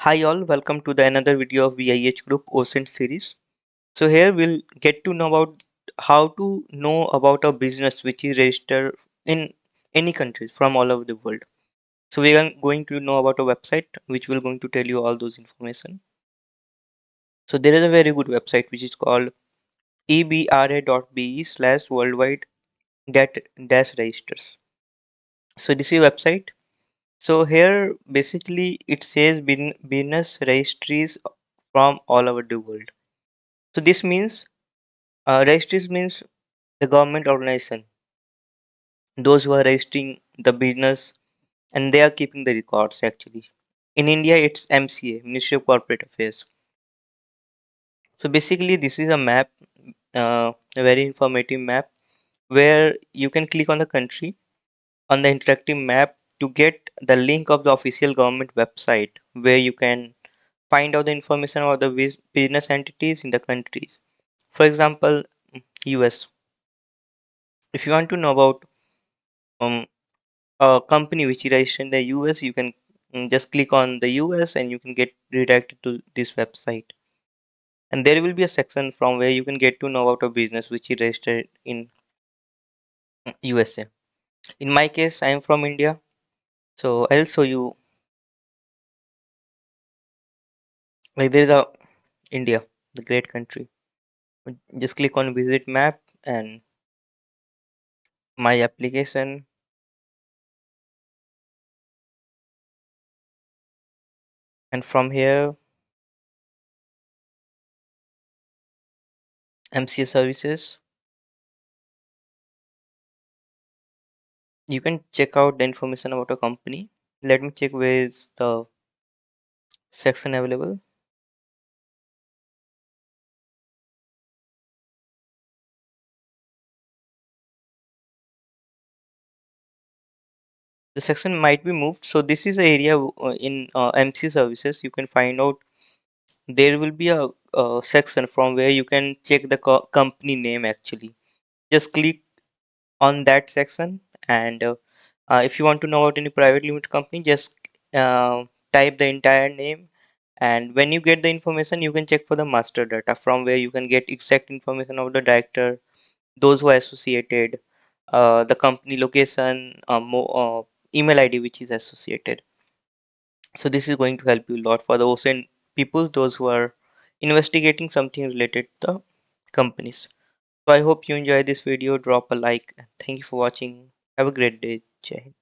Hi all, welcome to the another video of VIEH group OSINT series. So here we'll get to know about how to know about a business which is registered in any country from all over the world. So we are going to know about a website which will going to tell you all those information. So there is a very good website which is called ebra.be/worldwide dash registers. So this is a website. So here basically it says business registries from all over the world. So this means registries means the government organization, those who are registering the business and they are keeping the records actually. In India, it's MCA, Ministry of Corporate Affairs. So basically, this is a map, a very informative map where you can click on the country on the interactive map to get the link of the official government website where you can find out the information about the business entities in the countries. For example, US. If you want to know about um, a company which is registered in the US, you can just click on the US and you can get redirected to this website. And there will be a section from where you can get to know about a business which is registered in USA. In my case, I am from India, so I'll show you. Like there is a India, the great country. Just click on visit map and my application, and from here MCA services. You can check out the information about a company. Let me check where is the section available. The section might be moved. So this is the area in MC services. You can find out there will be a section from where you can check the company name actually. Just click on that section and if you want to know about any private limited company, just uh, type the entire name, and when you get the information you can check for the master data from where you can get exact information of the director, those who are associated, the company location, email ID which is associated. So this is going to help you a lot for the OSINT people, those who are investigating something related to the companies. So I hope you enjoy this video. Drop a like. Thank you for watching. Have a great day. Jai Hind.